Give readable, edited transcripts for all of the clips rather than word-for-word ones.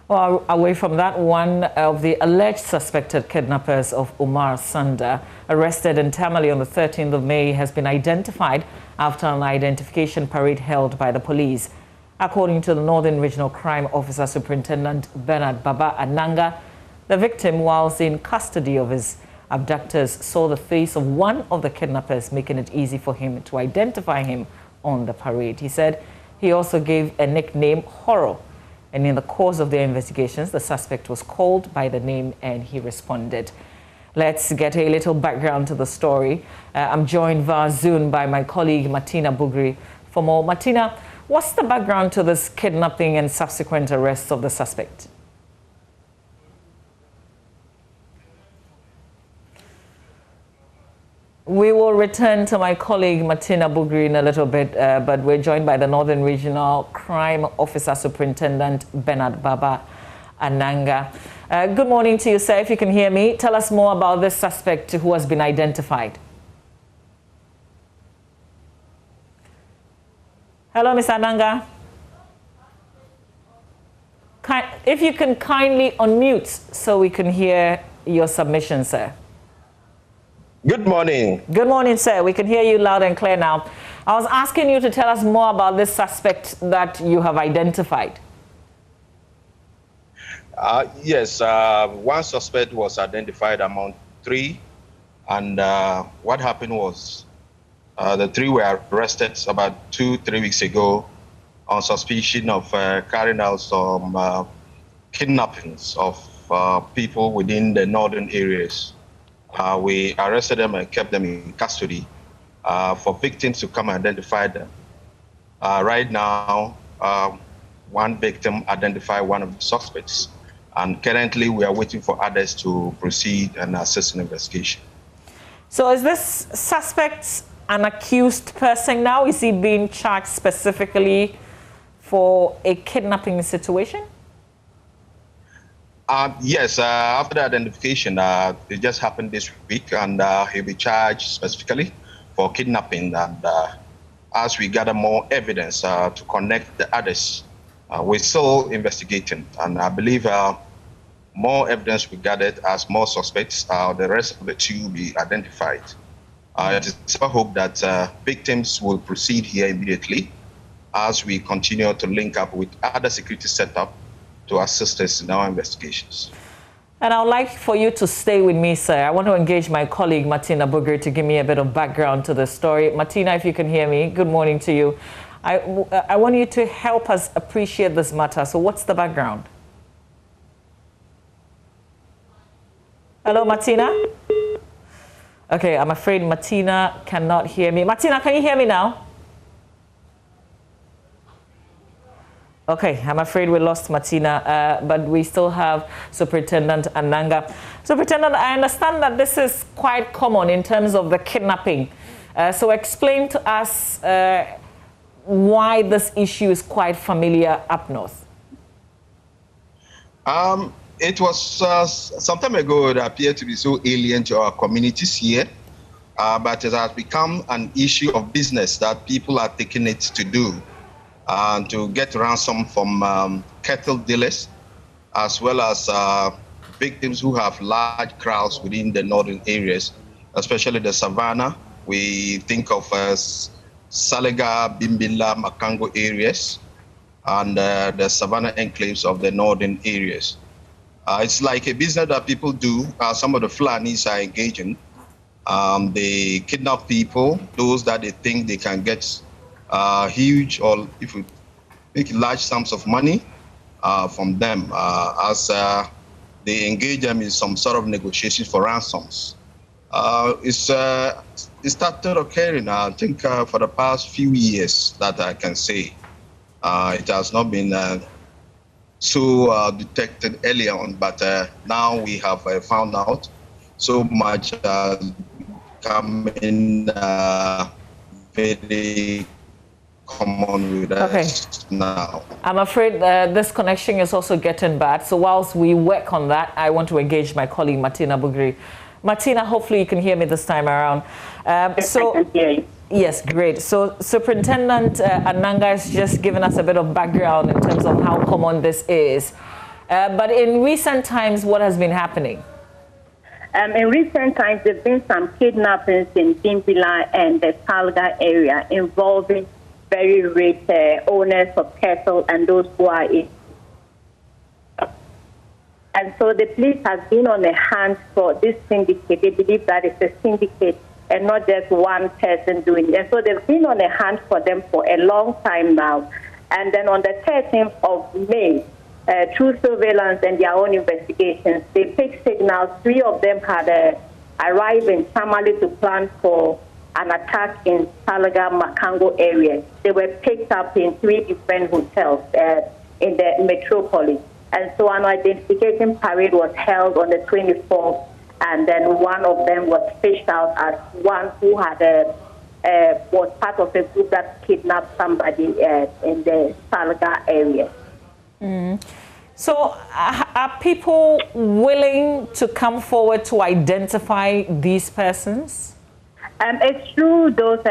Well, away from that, one of the alleged suspected kidnappers of Umar Sanda, arrested in Tamale on the 13th of May, has been identified after an identification parade held by the police. According to the Northern Regional Crime Officer Superintendent Bernard Baba Ananga, the victim, whilst in custody of his abductors, saw the face of one of the kidnappers, making it easy for him to identify him on the parade. He said he also gave a nickname, Horror. And in the course of their investigations, the suspect was called by the name and he responded. Let's get a little background to the story. I'm joined via Zoom by my colleague Martina Bugri for more. Martina, what's the background to this kidnapping and subsequent arrest of the suspect? We will return to my colleague Martina Bugri in a little bit, but we're joined by the Northern Regional Crime Officer Superintendent Bernard Baba Ananga. Good morning to you, sir. If you can hear me, tell us more about this suspect who has been identified. Hello, Mr. Ananga. If you can kindly unmute so we can hear your submission, sir. Good morning. Good morning, sir. We can hear you loud and clear now. I was asking you to tell us more about this suspect that you have identified. Yes, one suspect was identified among three, and what happened was the three were arrested about 2-3 weeks ago on suspicion of carrying out some kidnappings of people within the northern areas. We arrested them and kept them in custody for victims to come and identify them. Right now, one victim identified one of the suspects, and currently we are waiting for others to proceed and assist in investigation. So is this suspect an accused person now? Is he being charged specifically for a kidnapping situation? Yes, after the identification, it just happened this week, and he'll be charged specifically for kidnapping. And as we gather more evidence to connect the others, we're still investigating. And I believe more evidence we gathered as more suspects, the rest of the two will be identified. It is our hope that victims will proceed here immediately as we continue to link up with other security setup to assist us in our investigations. And I would like for you to stay with me, sir. I want to engage my colleague, Martina Bugri, to give me a bit of background to the story. Martina, if you can hear me, good morning to you. I want you to help us appreciate this matter. So what's the background? Hello, Martina? Okay, I'm afraid Martina cannot hear me. Martina, can you hear me now? Okay, I'm afraid we lost Martina, but we still have Superintendent Ananga. Superintendent, I understand that this is quite common in terms of the kidnapping. So explain to us why this issue is quite familiar up north. It was some time ago it appeared to be so alien to our communities here, but it has become an issue of business that people are taking it to do. To get ransom from cattle dealers, as well as victims who have large crowds within the northern areas, especially the savannah. We think of Salega, Bimbilla, Makango areas, and the savannah enclaves of the northern areas. It's like a business that people do. Some of the Fulanis are engaging. They kidnap people, those that they think they can get huge, or if we make large sums of money from them, as they engage them in some sort of negotiations for ransoms. It started occurring, I think, for the past few years that I can say. It has not been so detected earlier on, but now we have found out so much coming very common with us now. I'm afraid this connection is also getting bad. So whilst we work on that, I want to engage my colleague Martina Bugri. Martina, hopefully you can hear me this time around. Yes, I can hear you. Yes, great. So Superintendent Ananga has just given us a bit of background in terms of how common this is. But in recent times, what has been happening? In recent times, there have been some kidnappings in Bimbila and the Talga area involving very rich owners of cattle and those who are in. And so the police has been on the hunt for this syndicate. They believe that it's a syndicate and not just one person doing it. And so they've been on the hunt for them for a long time now. And then on the 13th of May, through surveillance and their own investigations, they picked signals. 3 of them had arrived in Tamale to plan for an attack in Talaga, Makango area. They were picked up in 3 different hotels in the metropolis. And so an identification parade was held on the 24th, and then one of them was fished out as one who had was part of a group that kidnapped somebody in the Talaga area. So are people willing to come forward to identify these persons? It's through those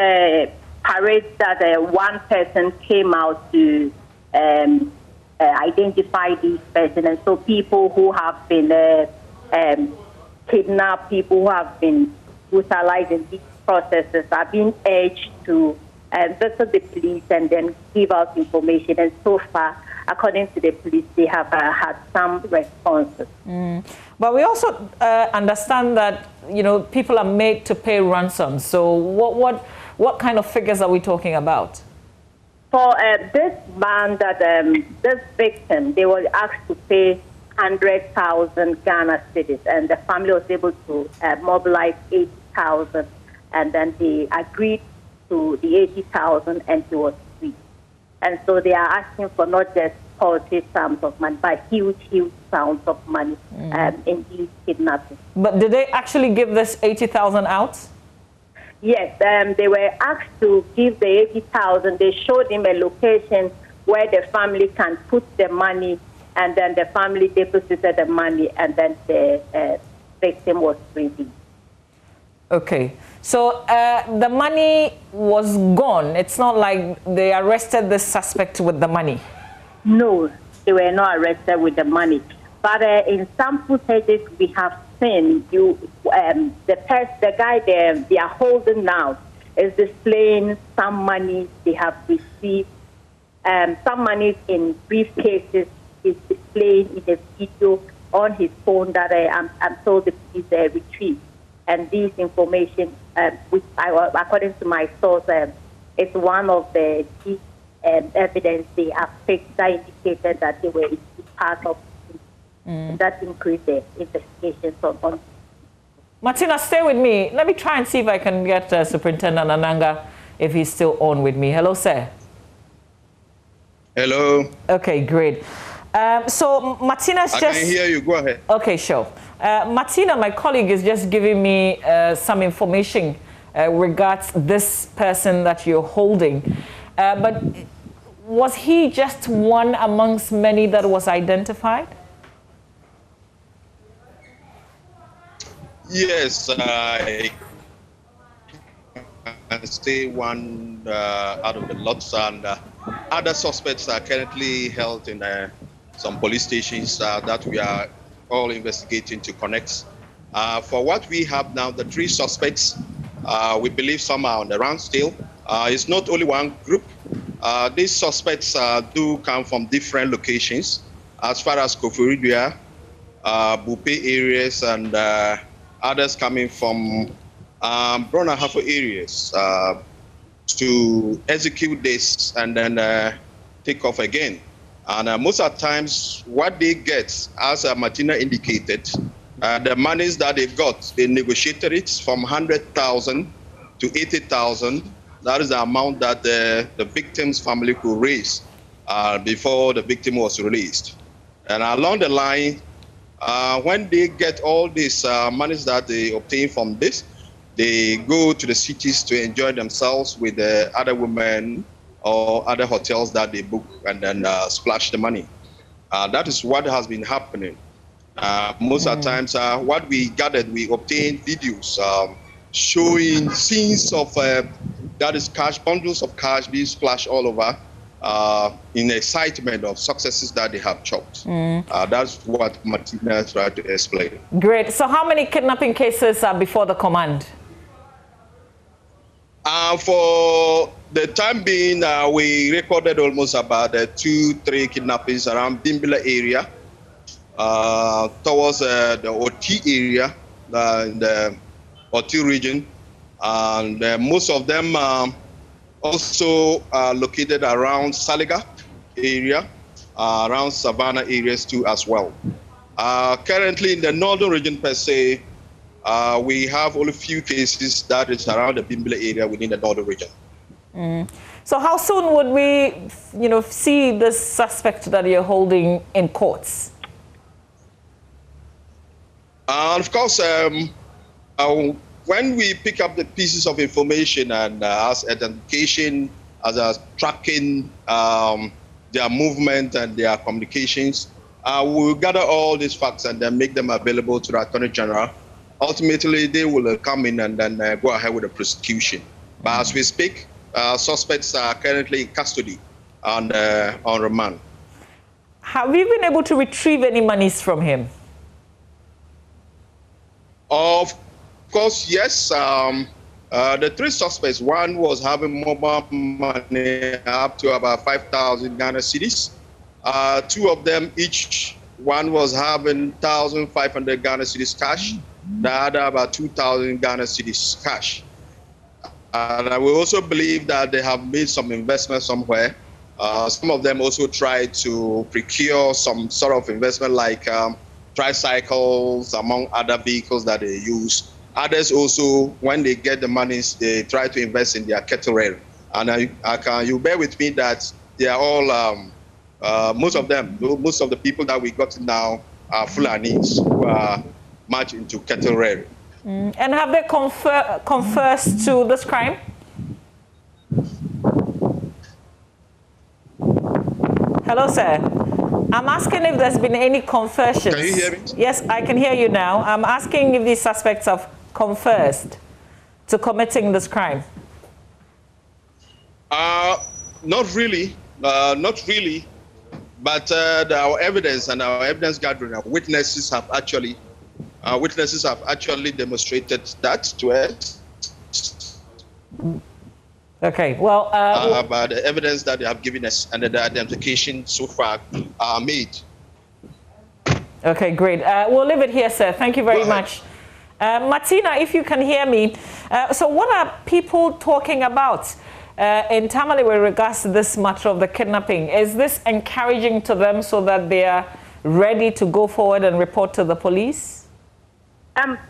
parades that one person came out to identify these persons. And so people who have been kidnapped, people who have been brutalized in these processes are being urged to visit the police and then give out information. And so far, according to the police, they have had some responses. But we also understand that, you know, people are made to pay ransom. So what kind of figures are we talking about? For this man, that this victim, they were asked to pay 100,000 Ghana cedis, and the family was able to mobilize 80,000, and then they agreed to the 80,000, and he was free. And so they are asking for not just paltry sums of money, but huge, huge sums of money in these kidnappings. But did they actually give this 80,000 out? Yes, they were asked to give the 80,000. They showed him a location where the family can put the money, and then the family deposited the money, and then the victim was released. Okay, so the money was gone. It's not like they arrested the suspect with the money. No, they were not arrested with the money. But in some footages we have seen, the guy they are holding now is displaying some money they have received. Some money in briefcases is displayed in a video on his phone that I'm told the police retrieved. And this information, which according to my source, is one of the key evidence they have picked that indicated that they were part of that increased the investigations on. Martina, stay with me. Let me try and see if I can get Superintendent Ananga, if he's still on with me. Hello, sir. Hello. Okay, great. So Martina's I can hear you. Go ahead. Okay, sure. Martina, my colleague, is just giving me some information regards this person that you're holding. But was he just one amongst many that was identified? Yes, I can say one out of the lots, and other suspects are currently held in some police stations that we are all investigating to connect. For what we have now, the 3 suspects, we believe some are on the run still. It's not only one group. These suspects do come from different locations, as far as Koforidua, Bupe areas, and others coming from Brona Hafo areas to execute this and then take off again. And most of the times, what they get, as Martina indicated, the monies that they got, they negotiated it from 100,000 to 80,000. That is the amount that the victim's family could raise before the victim was released. And along the line, when they get all these monies that they obtain from this, they go to the cities to enjoy themselves with the other women or other hotels that they book, and then splash the money. That is what has been happening. Most of the times, what we gathered, we obtained videos showing scenes of that is cash, bundles of cash being splashed all over. in excitement of successes that they have chopped. That's what Martina tried to explain. Great. So how many kidnapping cases are before the command? For the time being, we recorded almost about 2-3 kidnappings around Bimbila area, towards the OT area, in the OT region. And most of them also located around Saliga area, around Savannah areas too as well. Currently in the northern region per se, we have only a few cases that is around the Bimbila area within the northern region. So how soon would we, see this suspect that you're holding in courts? Of course, when we pick up the pieces of information and as identification, as tracking their movement and their communications, we'll gather all these facts and then make them available to the Attorney General. Ultimately, they will come in and then go ahead with the prosecution. But as we speak, suspects are currently in custody on remand. Have you been able to retrieve any monies from him? Of course, yes. The 3 suspects, one was having mobile money up to about 5,000 Ghana cedis. 2 of them, each one was having 1,500 Ghana cedis cash. The other about 2,000 Ghana cedis cash. And we also believe that they have made some investment somewhere. Some of them also tried to procure some sort of investment like tricycles, among other vehicles that they use. Others also, when they get the monies, they try to invest in their cattle rail. And you bear with me that they are all, most of the people that we got now are Fulanis who are much into cattle rearing. And have they confessed to this crime? Hello, sir. I'm asking if there's been any confessions. Can you hear me? Yes, I can hear you now. I'm asking if these suspects have confessed to committing this crime. Not really. Not really. But our evidence and our evidence gathering, our witnesses have actually demonstrated that to us. Okay, well... but the evidence that they have given us and the identification so far are made. Okay, great. We'll leave it here, sir. Thank you very much. Martina, if you can hear me. So what are people talking about in Tamale with regards to this matter of the kidnapping? Is this encouraging to them so that they are ready to go forward and report to the police?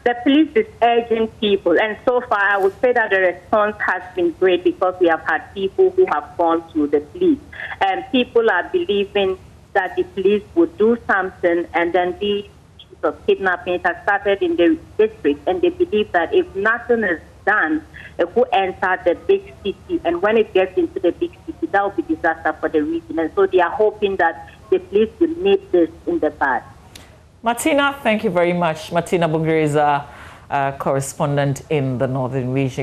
The police is urging people, and so far I would say that the response has been great because we have had people who have gone to the police. And people are believing that the police would do something, and then these issues of kidnapping have started in the district, and they believe that if nothing is done, it will enter the big city, and when it gets into the big city, that will be disaster for the region. And so they are hoping that the police will nip this in the bud. Martina, thank you very much. Martina Bungiri is a correspondent in the northern region.